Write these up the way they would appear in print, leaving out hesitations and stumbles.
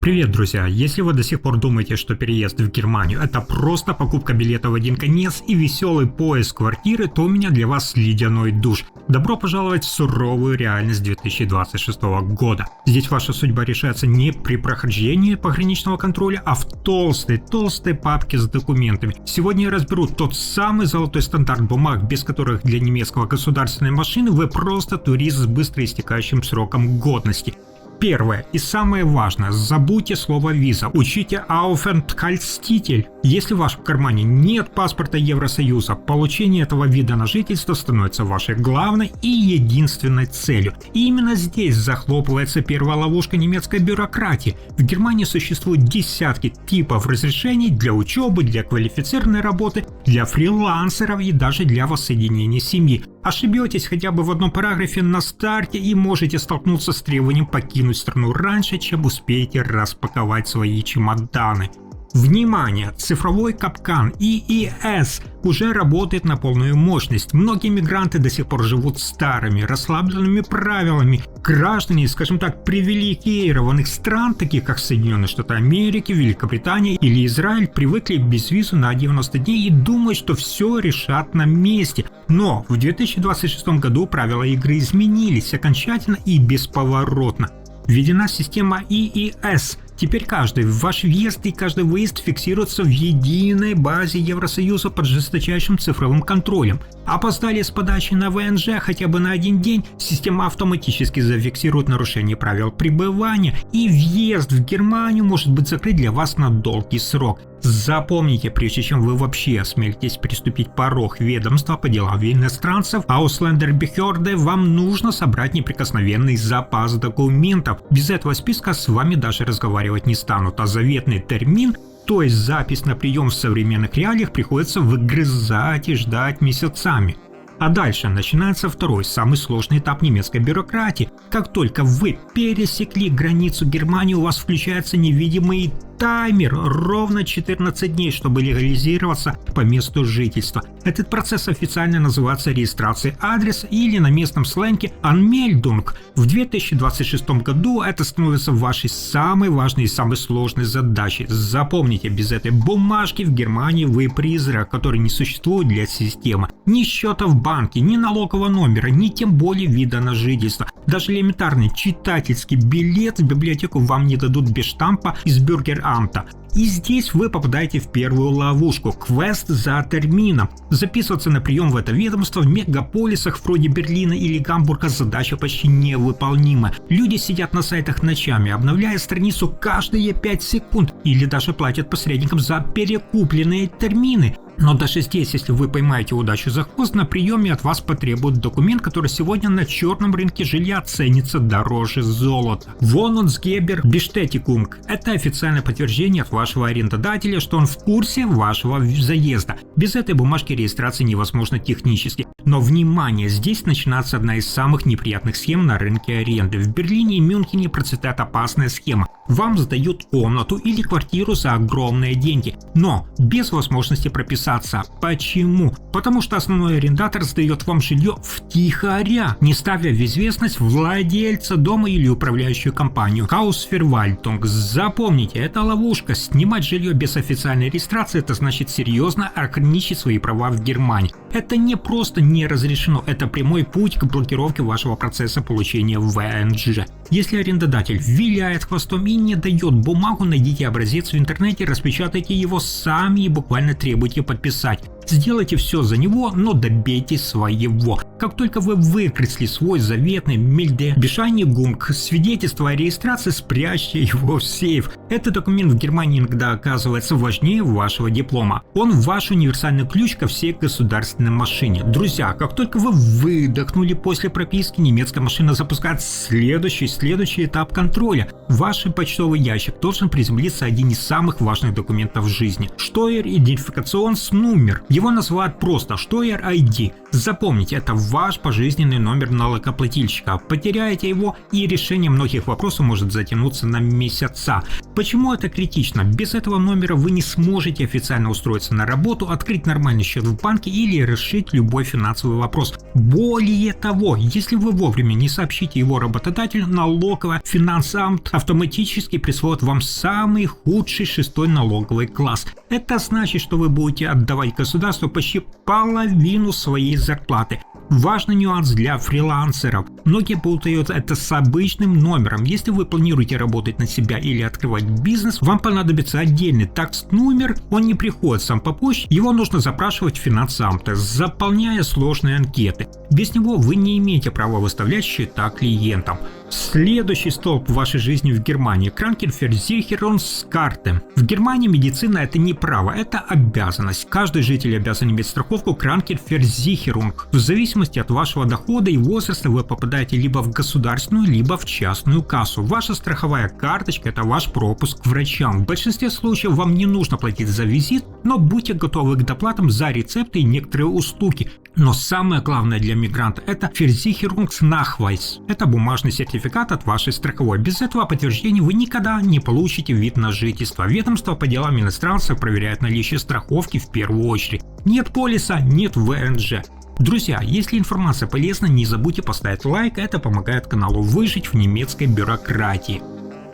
Привет, друзья! Если вы до сих пор думаете, что переезд в Германию – это просто покупка билета в один конец и веселый поиск квартиры, то у меня для вас ледяной душ. Добро пожаловать в суровую реальность 2026 года. Здесь ваша судьба решается не при прохождении пограничного контроля, а в толстой папке с документами. Сегодня я разберу тот самый золотой стандарт бумаг, без которых для немецкого государственной машины вы просто турист с быстро истекающим сроком годности. Первое и самое важное – забудьте слово «виза», учите Aufenthaltstitel. Если в вашем кармане нет паспорта Евросоюза, получение этого вида на жительство становится вашей главной и единственной целью. И именно здесь захлопывается первая ловушка немецкой бюрократии. В Германии существуют десятки типов разрешений для учебы, для квалифицированной работы, для фрилансеров и даже для воссоединения семьи. Ошибетесь хотя бы в одном параграфе на старте и можете столкнуться с требованием покинуть страну раньше, чем успеете распаковать свои чемоданы. Внимание! Цифровой капкан ИИС уже работает на полную мощность. Многие мигранты до сих пор живут старыми, расслабленными правилами. Граждане, скажем так, привилегированных стран, таких как Соединенные Штаты Америки, Великобритания или Израиль, привыкли без визы на 90 дней и думают, что все решат на месте. Но в 2026 году правила игры изменились окончательно и бесповоротно. Введена система ИИС. Теперь каждый ваш въезд и каждый выезд фиксируется в единой базе Евросоюза под жесточайшим цифровым контролем. Опоздали с подачей на ВНЖ хотя бы на один день, система автоматически зафиксирует нарушение правил пребывания, и въезд в Германию может быть закрыт для вас на долгий срок. Запомните, прежде чем вы вообще осмелитесь приступить порог ведомства по делам иностранцев, Ausländerbehörde, вам нужно собрать неприкосновенный запас документов. Без этого списка с вами даже разговаривать не станут, а заветный термин, то есть запись на прием в современных реалиях, приходится выгрызать и ждать месяцами. А дальше начинается второй, самый сложный этап немецкой бюрократии. Как только вы пересекли границу Германии, у вас включается невидимый таймер ровно 14 дней, чтобы легализироваться по месту жительства. Этот процесс официально называется регистрацией адреса или на местном сленге Anmeldung. В 2026 году это становится вашей самой важной и самой сложной задачей. Запомните, без этой бумажки в Германии вы призрак, который не существует для системы. Ни счета в банке, ни налогового номера, ни тем более вида на жительство. Даже элементарный читательский билет в библиотеку вам не дадут без штампа из Bürgeramta. И здесь вы попадаете в первую ловушку – квест за термином. Записываться на прием в это ведомство в мегаполисах вроде Берлина или Гамбурга задача почти невыполнима. Люди сидят на сайтах ночами, обновляя страницу каждые 5 секунд или даже платят посредникам за перекупленные термины. Но даже здесь, если вы поймаете удачу за хвост, на приеме от вас потребуют документ, который сегодня на черном рынке жилья ценится дороже золота. Wohnungsgeber Bestätigung – это официальное подтверждение от вашего арендодателя, что он в курсе вашего заезда. Без этой бумажки регистрации невозможно технически. Но внимание, здесь начинается одна из самых неприятных схем на рынке аренды. В Берлине и Мюнхене процветает опасная схема. Вам сдают комнату или квартиру за огромные деньги, но без возможности прописаться. Почему? Потому что основной арендатор сдает вам жилье втихаря, не ставя в известность владельца дома или управляющую компанию. Hausverwaltung. Запомните, это ловушка. Снимать жилье без официальной регистрации – это значит серьезно ограничить свои права в Германии. Это не просто не разрешено, это прямой путь к блокировке вашего процесса получения ВНЖ. Если арендодатель виляет хвостом и не дает бумагу, найдите образец в интернете, распечатайте его сами и буквально требуйте подписать. Сделайте все за него, но добейтесь своего. Как только вы выкресли свой заветный Meldebesheiниgung, свидетельство о регистрации, спрячьте его в сейф. Этот документ в Германии иногда оказывается важнее вашего диплома. Он ваш универсальный ключ ко всей государственной машине. Друзья, как только вы выдохнули после прописки, немецкая машина запускает следующий этап контроля. В ваш почтовый ящик должен приземлиться один из самых важных документов в жизни – Steueridentifikationsnummer. Его называют просто Steuer ID. Запомните, это ваш пожизненный номер налогоплательщика. Потеряете его, и решение многих вопросов может затянуться на месяца. Почему это критично? Без этого номера вы не сможете официально устроиться на работу, открыть нормальный счет в банке или решить любой финансовый вопрос. Более того, если вы вовремя не сообщите его работодателю, налоговая финансамт автоматически присвоит вам самый худший 6-й налоговый класс. Это значит, что вы будете отдавать государству почти половину своей зарплаты. Важный нюанс для фрилансеров. Многие путают это с обычным номером. Если вы планируете работать на себя или открывать бизнес, вам понадобится отдельный такс-номер. Он не приходит сам по почте, его нужно запрашивать в финансамте, заполняя сложные анкеты. Без него вы не имеете права выставлять счета клиентам. Следующий столб в вашей жизни в Германии – Krankenversicherungskarte. В Германии медицина – это не право, это обязанность. Каждый житель обязан иметь страховку Krankenversicherung. В зависимости от вашего дохода и возраста вы попадаете либо в государственную, либо в частную кассу. Ваша страховая карточка – это ваш пропуск к врачам. В большинстве случаев вам не нужно платить за визит, но будьте готовы к доплатам за рецепты и некоторые услуги. Но самое главное для мигранта – это Versicherungsnachweis. Это бумажный сертификат от вашей страховой. Без этого подтверждения вы никогда не получите вид на жительство. Ведомство по делам иностранцев проверяет наличие страховки в первую очередь. Нет полиса – нет ВНЖ. Друзья, если информация полезна, не забудьте поставить лайк, это помогает каналу выжить в немецкой бюрократии.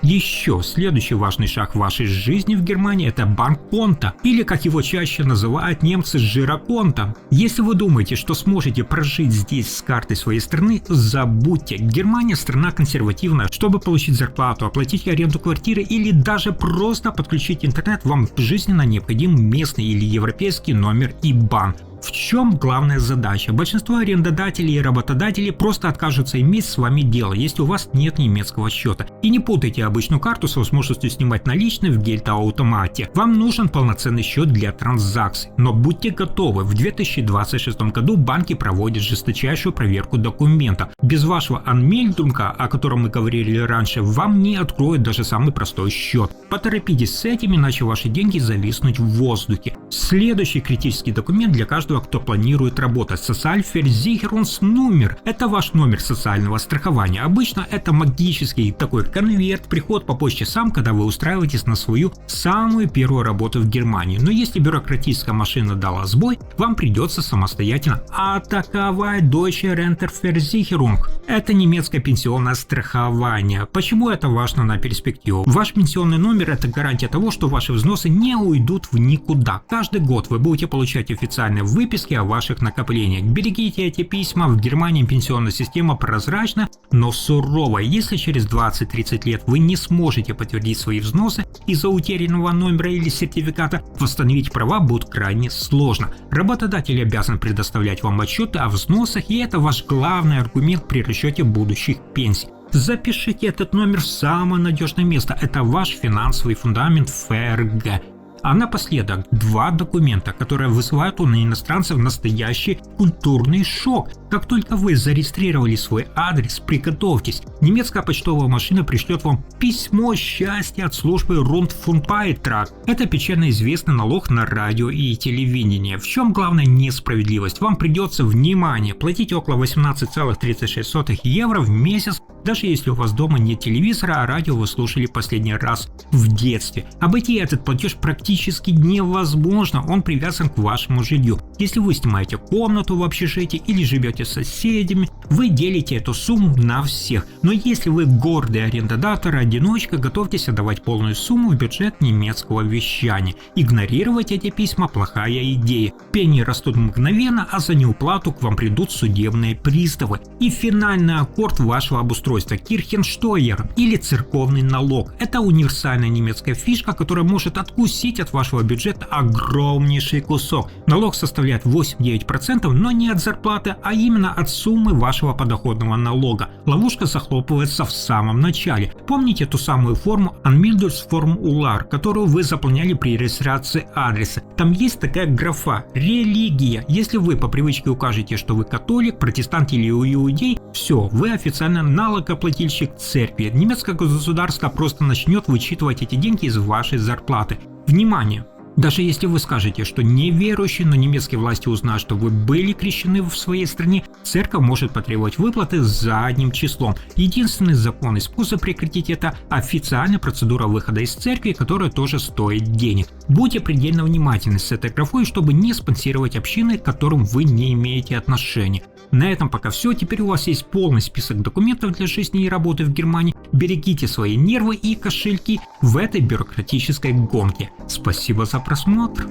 Еще следующий важный шаг в вашей жизни в Германии – это банкконто, или как его чаще называют немцы жироконто. Если вы думаете, что сможете прожить здесь с картой своей страны, забудьте. Германия – страна консервативная. Чтобы получить зарплату, оплатить аренду квартиры или даже просто подключить интернет, вам жизненно необходим местный или европейский номер IBAN. В чем главная задача? Большинство арендодателей и работодателей просто откажутся иметь с вами дело, если у вас нет немецкого счета. И не путайте обычную карту с возможностью снимать наличные в гельдауtomате. Вам нужен полноценный счет для транзакций. Но будьте готовы, в 2026 году банки проводят жесточайшую проверку документов. Без вашего анмельдунга, о котором мы говорили раньше, вам не откроют даже самый простой счет. Поторопитесь с этим, иначе ваши деньги зависнут в воздухе. Следующий критический документ для каждого, кто планирует работать. Sozialversicherungsnummer. Это ваш номер социального страхования. Обычно это магический такой конверт, приход по почте сам, когда вы устраиваетесь на свою самую первую работу в Германии. Но если бюрократическая машина дала сбой, вам придется самостоятельно атаковать Deutsche Rentenversicherung. Это немецкое пенсионное страхование. Почему это важно на перспективу? Ваш пенсионный номер – это гарантия того, что ваши взносы не уйдут в никуда. Каждый год вы будете получать официальные выписки о ваших накоплениях. Берегите эти письма. В Германии пенсионная система прозрачна, но суровая. Если через 20-30 лет вы не сможете подтвердить свои взносы из-за утерянного номера или сертификата, восстановить права будет крайне сложно. Работодатель обязан предоставлять вам отчеты о взносах, и это ваш главный аргумент при расчете будущих пенсий. Запишите этот номер в самое надежное место. Это ваш финансовый фундамент ФРГ. А напоследок, два документа, которые вызывают у иностранцев настоящий культурный шок. Как только вы зарегистрировали свой адрес, приготовьтесь. Немецкая почтовая машина пришлет вам письмо счастья от службы Rundfunkbeitrag. Это печально известный налог на радио и телевидение. В чем главная несправедливость? Вам придется, внимание, платить около 18,36 евро в месяц, даже если у вас дома нет телевизора, а радио вы слушали последний раз в детстве. Обойти этот платеж практически невозможно, он привязан к вашему жилью. Если вы снимаете комнату в общежитии или живете с соседями, вы делите эту сумму на всех. Но если вы гордый арендодатор, одиночка, готовьтесь отдавать полную сумму в бюджет немецкого вещания. Игнорировать эти письма – плохая идея. Пени растут мгновенно, а за неуплату к вам придут судебные приставы. И финальный аккорд вашего обустройства – Kirchensteuer или церковный налог. Это универсальная немецкая фишка, которая может откусить от вашего бюджета огромнейший кусок. Налог составляет 8-9%, но не от зарплаты, а именно от суммы вашего подоходного налога. Ловушка захлопывается в самом начале. Помните ту самую форму Anmeldungsformular, которую вы заполняли при регистрации адреса? Там есть такая графа «Религия». Если вы по привычке укажете, что вы католик, протестант или иудей, все, вы официально налогоплательщик церкви. Немецкое государство просто начнет вычитывать эти деньги из вашей зарплаты. Внимание! Даже если вы скажете, что неверующий, но немецкие власти узнают, что вы были крещены в своей стране, церковь может потребовать выплаты задним числом. Единственный законный способ прекратить это – официальная процедура выхода из церкви, которая тоже стоит денег. Будьте предельно внимательны с этой графой, чтобы не спонсировать общины, к которым вы не имеете отношения. На этом пока все. Теперь у вас есть полный список документов для жизни и работы в Германии. Берегите свои нервы и кошельки в этой бюрократической гонке. Спасибо за просмотр.